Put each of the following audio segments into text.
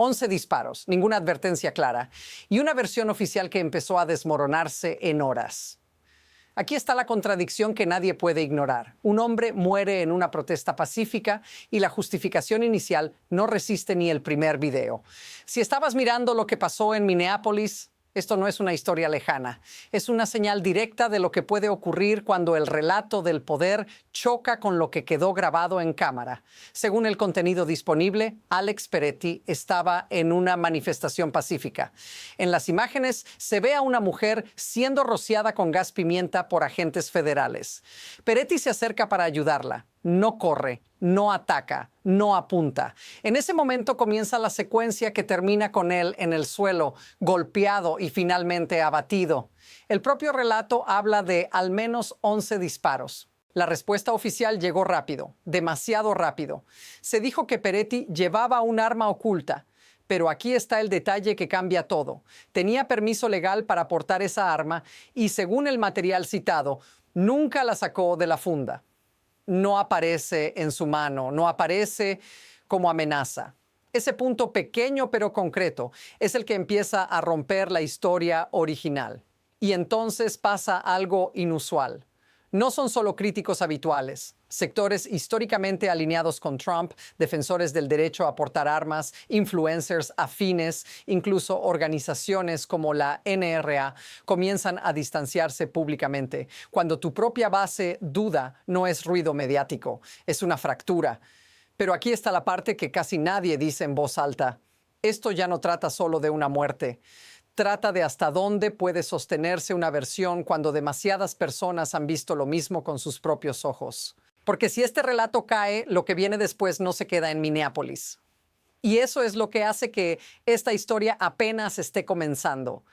11 disparos, ninguna advertencia clara, y una versión oficial que empezó a desmoronarse en horas. Aquí está la contradicción que nadie puede ignorar. Un hombre muere en una protesta pacífica y la justificación inicial no resiste ni el primer video. Si estabas mirando lo que pasó en Minneapolis, esto no es una historia lejana. Es una señal directa de lo que puede ocurrir cuando el relato del poder choca con lo que quedó grabado en cámara. Según el contenido disponible, Alex Peretti estaba en una manifestación pacífica. En las imágenes se ve a una mujer siendo rociada con gas pimienta por agentes federales. Peretti se acerca para ayudarla. No corre, no ataca, no apunta. En ese momento comienza la secuencia que termina con él en el suelo, golpeado y finalmente abatido. El propio relato habla de al menos 11 disparos. La respuesta oficial llegó rápido, demasiado rápido. Se dijo que Peretti llevaba un arma oculta. Pero aquí está el detalle que cambia todo. Tenía permiso legal para portar esa arma y, según el material citado, nunca la sacó de la funda. No aparece en su mano, no aparece como amenaza. Ese punto pequeño pero concreto es el que empieza a romper la historia original. Y entonces pasa algo inusual. No son solo críticos habituales. Sectores históricamente alineados con Trump, defensores del derecho a portar armas, influencers afines, incluso organizaciones como la NRA, comienzan a distanciarse públicamente. Cuando tu propia base duda, no es ruido mediático, es una fractura. Pero aquí está la parte que casi nadie dice en voz alta. Esto ya no trata solo de una muerte. Trata de hasta dónde puede sostenerse una versión cuando demasiadas personas han visto lo mismo con sus propios ojos. Porque si este relato cae, lo que viene después no se queda en Minneapolis. Y eso es lo que hace que esta historia apenas esté comenzando.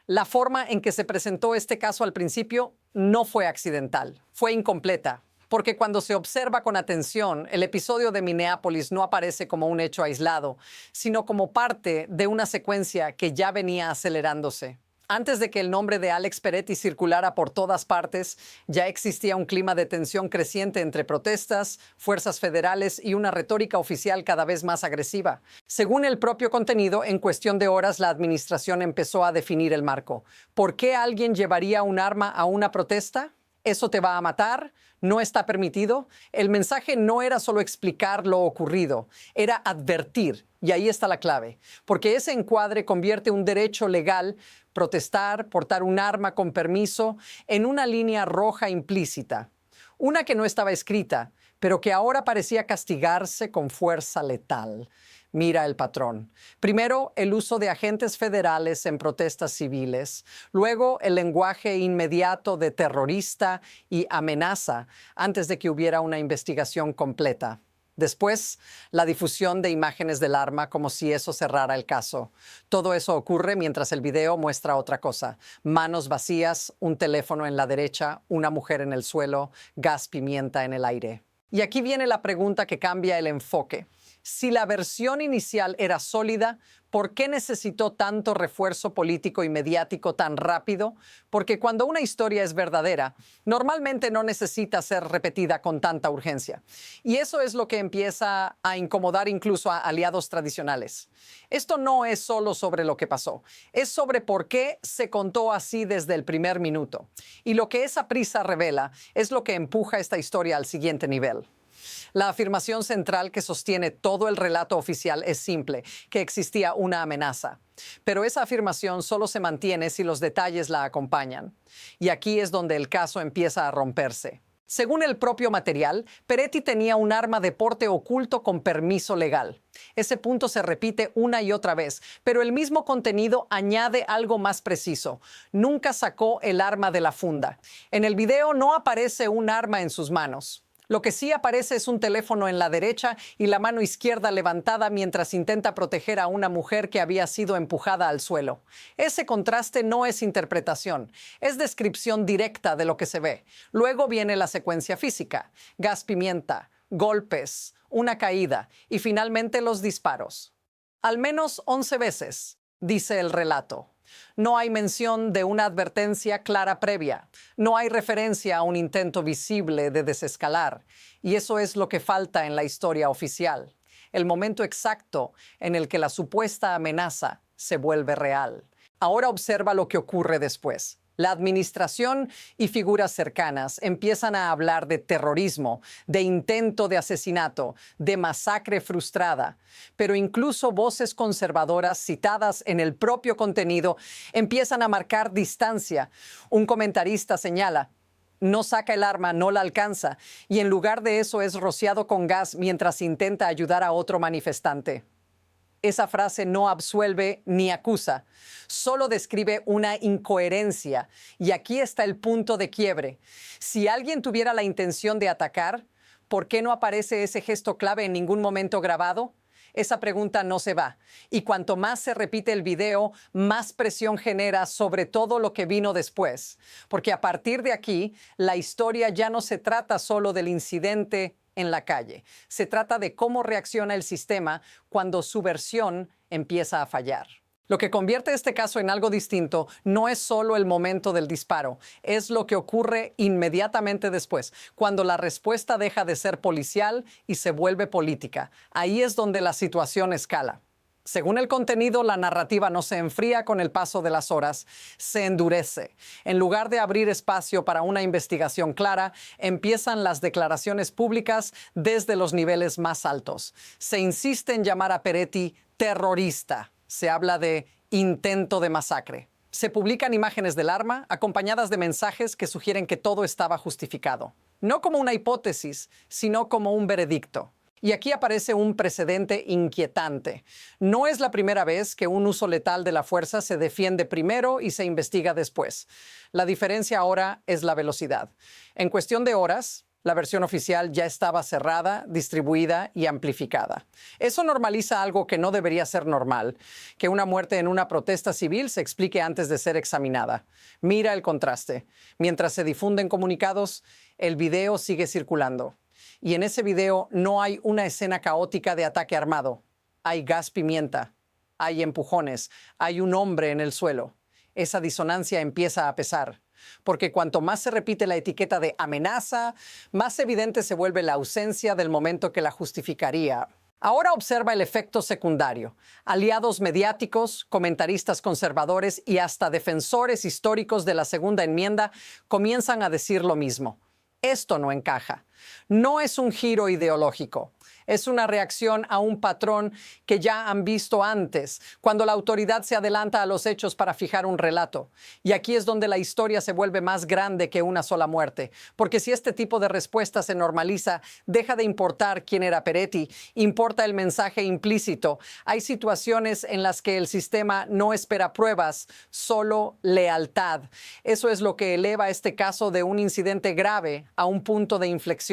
La forma en que se presentó este caso al principio no fue accidental, fue incompleta. Porque cuando se observa con atención, el episodio de Minneapolis no aparece como un hecho aislado, sino como parte de una secuencia que ya venía acelerándose. Antes de que el nombre de Alex Peretti circulara por todas partes, ya existía un clima de tensión creciente entre protestas, fuerzas federales y una retórica oficial cada vez más agresiva. Según el propio contenido, en cuestión de horas la administración empezó a definir el marco. ¿Por qué alguien llevaría un arma a una protesta? ¿Eso te va a matar? ¿No está permitido? El mensaje no era solo explicar lo ocurrido, era advertir. Y ahí está la clave, porque ese encuadre convierte un derecho legal, protestar, portar un arma con permiso, en una línea roja implícita. Una que no estaba escrita, pero que ahora parecía castigarse con fuerza letal. Mira el patrón. Primero, el uso de agentes federales en protestas civiles. Luego, el lenguaje inmediato de terrorista y amenaza antes de que hubiera una investigación completa. Después, la difusión de imágenes del arma como si eso cerrara el caso. Todo eso ocurre mientras el video muestra otra cosa. Manos vacías, un teléfono en la derecha, una mujer en el suelo, gas pimienta en el aire. Y aquí viene la pregunta que cambia el enfoque. Si la versión inicial era sólida, ¿por qué necesitó tanto refuerzo político y mediático tan rápido? Porque cuando una historia es verdadera, normalmente no necesita ser repetida con tanta urgencia. Y eso es lo que empieza a incomodar incluso a aliados tradicionales. Esto no es solo sobre lo que pasó, es sobre por qué se contó así desde el primer minuto. Y lo que esa prisa revela es lo que empuja esta historia al siguiente nivel. La afirmación central que sostiene todo el relato oficial es simple, que existía una amenaza. Pero esa afirmación solo se mantiene si los detalles la acompañan. Y aquí es donde el caso empieza a romperse. Según el propio material, Peretti tenía un arma de porte oculto con permiso legal. Ese punto se repite una y otra vez, pero el mismo contenido añade algo más preciso. Nunca sacó el arma de la funda. En el video no aparece un arma en sus manos. Lo que sí aparece es un teléfono en la derecha y la mano izquierda levantada mientras intenta proteger a una mujer que había sido empujada al suelo. Ese contraste no es interpretación, es descripción directa de lo que se ve. Luego viene la secuencia física, gas pimienta, golpes, una caída y finalmente los disparos. Al menos 11 veces, dice el relato. No hay mención de una advertencia clara previa. No hay referencia a un intento visible de desescalar. Y eso es lo que falta en la historia oficial. el momento exacto en el que la supuesta amenaza se vuelve real. Ahora observa lo que ocurre después. La administración y figuras cercanas empiezan a hablar de terrorismo, de intento de asesinato, de masacre frustrada. Pero incluso voces conservadoras citadas en el propio contenido empiezan a marcar distancia. Un comentarista señala: no saca el arma, no la alcanza, y en lugar de eso es rociado con gas mientras intenta ayudar a otro manifestante. Esa frase no absuelve ni acusa, solo describe una incoherencia. Y aquí está el punto de quiebre. Si alguien tuviera la intención de atacar, ¿por qué no aparece ese gesto clave en ningún momento grabado? Esa pregunta no se va. Y cuanto más se repite el video, más presión genera sobre todo lo que vino después. Porque a partir de aquí, la historia ya no se trata solo del incidente en la calle. Se trata de cómo reacciona el sistema cuando su versión empieza a fallar. Lo que convierte este caso en algo distinto no es solo el momento del disparo, es lo que ocurre inmediatamente después, cuando la respuesta deja de ser policial y se vuelve política. Ahí es donde la situación escala. Según el contenido, la narrativa no se enfría con el paso de las horas, se endurece. En lugar de abrir espacio para una investigación clara, empiezan las declaraciones públicas desde los niveles más altos. Se insiste en llamar a Peretti terrorista. Se habla de intento de masacre. Se publican imágenes del arma acompañadas de mensajes que sugieren que todo estaba justificado. No como una hipótesis, sino como un veredicto. Y aquí aparece un precedente inquietante. No es la primera vez que un uso letal de la fuerza se defiende primero y se investiga después. La diferencia ahora es la velocidad. En cuestión de horas, la versión oficial ya estaba cerrada, distribuida y amplificada. Eso normaliza algo que no debería ser normal, que una muerte en una protesta civil se explique antes de ser examinada. Mira el contraste. Mientras se difunden comunicados, el video sigue circulando. Y en ese video no hay una escena caótica de ataque armado. Hay gas pimienta, hay empujones, hay un hombre en el suelo. Esa disonancia empieza a pesar, porque cuanto más se repite la etiqueta de amenaza, más evidente se vuelve la ausencia del momento que la justificaría. Ahora observa el efecto secundario. Aliados mediáticos, comentaristas conservadores y hasta defensores históricos de la Segunda Enmienda comienzan a decir lo mismo. Esto no encaja. No es un giro ideológico. Es una reacción a un patrón que ya han visto antes, cuando la autoridad se adelanta a los hechos para fijar un relato. Y aquí es donde la historia se vuelve más grande que una sola muerte. Porque si este tipo de respuesta se normaliza, deja de importar quién era Peretti, importa el mensaje implícito. Hay situaciones en las que el sistema no espera pruebas, solo lealtad. Eso es lo que eleva este caso de un incidente grave a un punto de inflexión.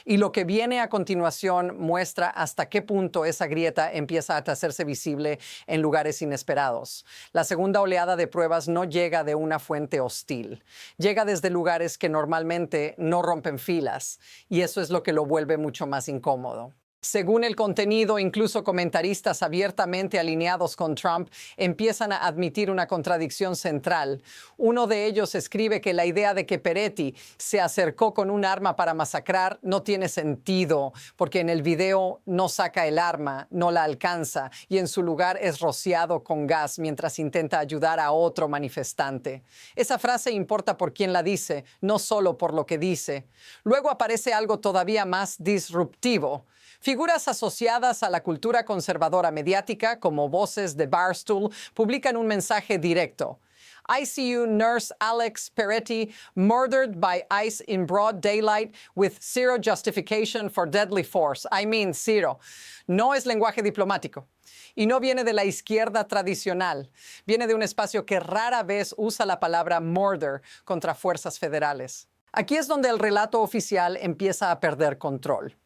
Y lo que viene a continuación muestra hasta qué punto esa grieta empieza a hacerse visible en lugares inesperados. La segunda oleada de pruebas no llega de una fuente hostil. Llega desde lugares que normalmente no rompen filas. Y eso es lo que lo vuelve mucho más incómodo. Según el contenido, incluso comentaristas abiertamente alineados con Trump empiezan a admitir una contradicción central. Uno de ellos escribe que la idea de que Peretti se acercó con un arma para masacrar no tiene sentido, porque en el video no saca el arma, no la alcanza, y en su lugar es rociado con gas mientras intenta ayudar a otro manifestante. Esa frase importa por quién la dice, no solo por lo que dice. Luego aparece algo todavía más disruptivo. Figuras asociadas a la cultura conservadora mediática, como voces de Barstool, publican un mensaje directo. ICU nurse Alex Peretti murdered by ICE in broad daylight with zero justification for deadly force. I mean, zero. No es lenguaje diplomático. Y no viene de la izquierda tradicional. Viene de un espacio que rara vez usa la palabra murder contra fuerzas federales. Aquí es donde el relato oficial empieza a perder control.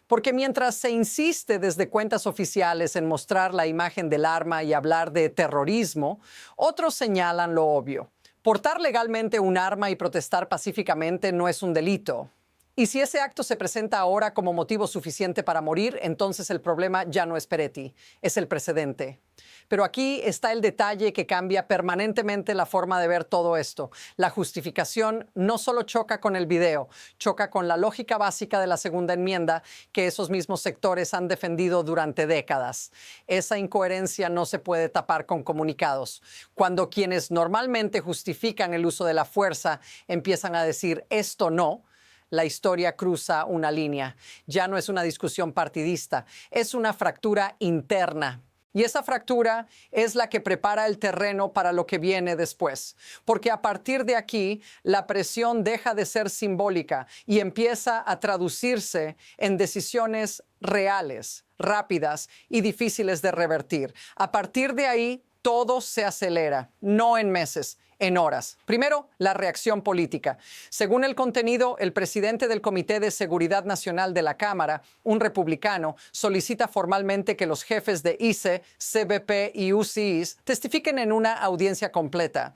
Porque mientras se insiste desde cuentas oficiales en mostrar la imagen del arma y hablar de terrorismo, otros señalan lo obvio. Portar legalmente un arma y protestar pacíficamente no es un delito. Y si ese acto se presenta ahora como motivo suficiente para morir, entonces el problema ya no es Peretti, es el precedente. Pero aquí está el detalle que cambia permanentemente la forma de ver todo esto. La justificación no solo choca con el video, choca con la lógica básica de la segunda enmienda que esos mismos sectores han defendido durante décadas. Esa incoherencia no se puede tapar con comunicados. Cuando quienes normalmente justifican el uso de la fuerza empiezan a decir esto no, la historia cruza una línea. Ya no es una discusión partidista, es una fractura interna. Y esa fractura es la que prepara el terreno para lo que viene después. Porque a partir de aquí, la presión deja de ser simbólica y empieza a traducirse en decisiones reales, rápidas y difíciles de revertir. A partir de ahí, todo se acelera, no en meses, en horas. Primero, la reacción política. Según el contenido, el presidente del Comité de Seguridad Nacional de la Cámara, un republicano, solicita formalmente que los jefes de ICE, CBP y UCIs testifiquen en una audiencia completa.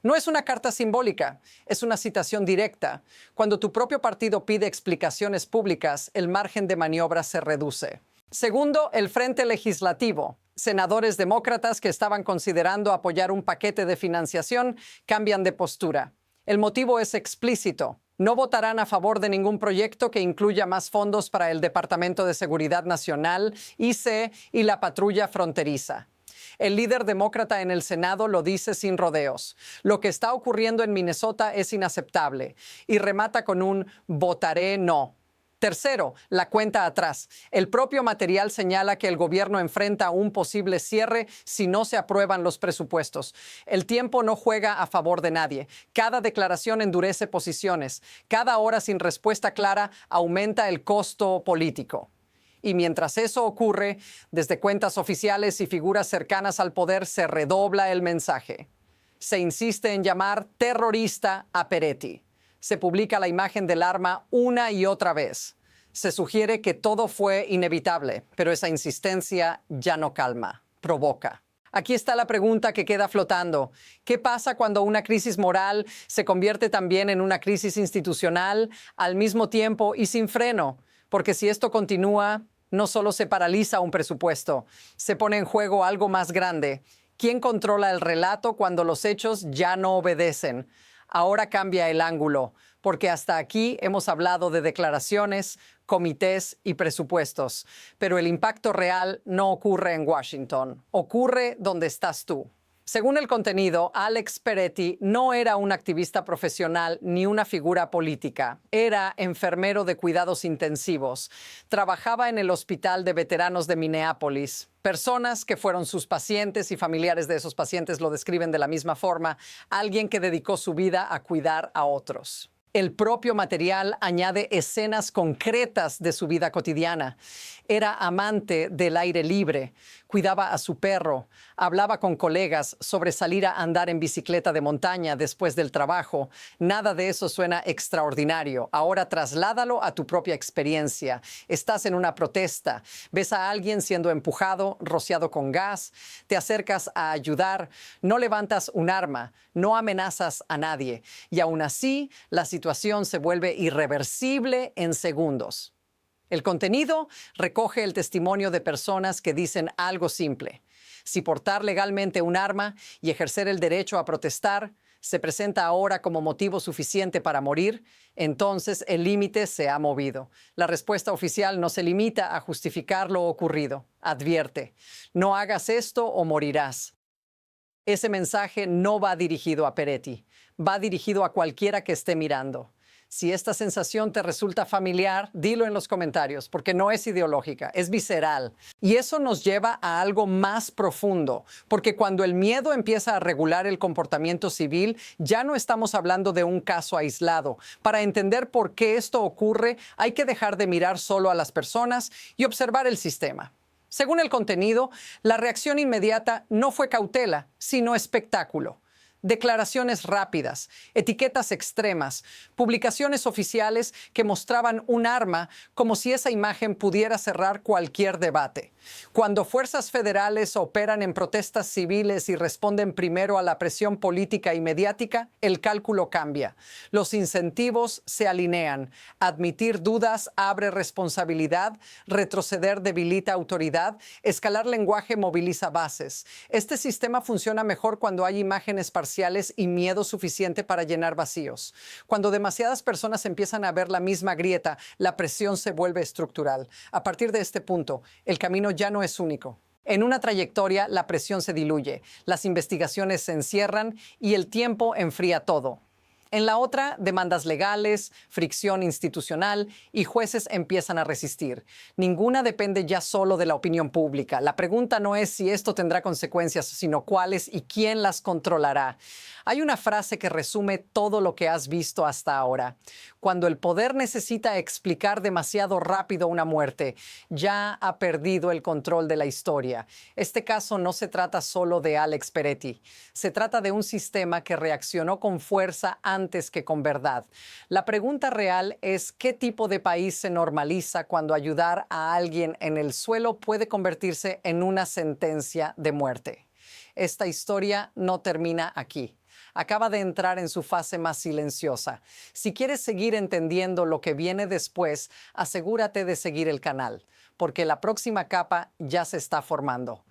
No es una carta simbólica, es una citación directa. Cuando tu propio partido pide explicaciones públicas, el margen de maniobra se reduce. Segundo, el frente legislativo. Senadores demócratas que estaban considerando apoyar un paquete de financiación cambian de postura. El motivo es explícito. No votarán a favor de ningún proyecto que incluya más fondos para el Departamento de Seguridad Nacional, ICE y la patrulla fronteriza. El líder demócrata en el Senado lo dice sin rodeos. Lo que está ocurriendo en Minnesota es inaceptable y remata con un votaré no. Tercero, la cuenta atrás. El propio material señala que el gobierno enfrenta un posible cierre si no se aprueban los presupuestos. El tiempo no juega a favor de nadie. Cada declaración endurece posiciones. Cada hora sin respuesta clara aumenta el costo político. Y mientras eso ocurre, desde cuentas oficiales y figuras cercanas al poder se redobla el mensaje. Se insiste en llamar terrorista a Peretti. Se publica la imagen del arma una y otra vez. Se sugiere que todo fue inevitable, pero esa insistencia ya no calma, provoca. Aquí está la pregunta que queda flotando. ¿Qué pasa cuando una crisis moral se convierte también en una crisis institucional al mismo tiempo y sin freno? Porque si esto continúa, no solo se paraliza un presupuesto, se pone en juego algo más grande. ¿Quién controla el relato cuando los hechos ya no obedecen? Ahora cambia el ángulo, porque hasta aquí hemos hablado de declaraciones, comités y presupuestos, pero el impacto real no ocurre en Washington, ocurre donde estás tú. Según el contenido, Alex Peretti no era un activista profesional ni una figura política. Era enfermero de cuidados intensivos. Trabajaba en el Hospital de Veteranos de Minneapolis. Personas que fueron sus pacientes y familiares de esos pacientes lo describen de la misma forma. Alguien que dedicó su vida a cuidar a otros. El propio material añade escenas concretas de su vida cotidiana. Era amante del aire libre, cuidaba a su perro, hablaba con colegas sobre salir a andar en bicicleta de montaña después del trabajo. Nada de eso suena extraordinario. Ahora trasládalo a tu propia experiencia. Estás en una protesta, ves a alguien siendo empujado, rociado con gas, te acercas a ayudar, no levantas un arma, no amenazas a nadie. Y aún así, la situación se vuelve irreversible en segundos. El contenido recoge el testimonio de personas que dicen algo simple. Si portar legalmente un arma y ejercer el derecho a protestar se presenta ahora como motivo suficiente para morir, entonces el límite se ha movido. La respuesta oficial no se limita a justificar lo ocurrido. Advierte, no hagas esto o morirás. Ese mensaje no va dirigido a Peretti, va dirigido a cualquiera que esté mirando. Si esta sensación te resulta familiar, dilo en los comentarios, porque no es ideológica, es visceral. Y eso nos lleva a algo más profundo, porque cuando el miedo empieza a regular el comportamiento civil, ya no estamos hablando de un caso aislado. Para entender por qué esto ocurre, hay que dejar de mirar solo a las personas y observar el sistema. Según el contenido, la reacción inmediata no fue cautela, sino espectáculo. Declaraciones rápidas, etiquetas extremas, publicaciones oficiales que mostraban un arma como si esa imagen pudiera cerrar cualquier debate. Cuando fuerzas federales operan en protestas civiles y responden primero a la presión política y mediática, el cálculo cambia. Los incentivos se alinean. Admitir dudas abre responsabilidad, retroceder debilita autoridad, escalar lenguaje moviliza bases. Este sistema funciona mejor cuando hay imágenes parciales y miedo suficiente para llenar vacíos. Cuando demasiadas personas empiezan a ver la misma grieta, la presión se vuelve estructural. A partir de este punto, el camino ya no es único. En una trayectoria, la presión se diluye, las investigaciones se encierran y el tiempo enfría todo. En la otra, demandas legales, fricción institucional y jueces empiezan a resistir. Ninguna depende ya solo de la opinión pública. La pregunta no es si esto tendrá consecuencias, sino cuáles y quién las controlará. Hay una frase que resume todo lo que has visto hasta ahora. Cuando el poder necesita explicar demasiado rápido una muerte, ya ha perdido el control de la historia. Este caso no se trata solo de Alex Peretti. Se trata de un sistema que reaccionó con fuerza antes que con verdad. La pregunta real es ¿qué tipo de país se normaliza cuando ayudar a alguien en el suelo puede convertirse en una sentencia de muerte? Esta historia no termina aquí. Acaba de entrar en su fase más silenciosa. Si quieres seguir entendiendo lo que viene después, asegúrate de seguir el canal, porque la próxima capa ya se está formando.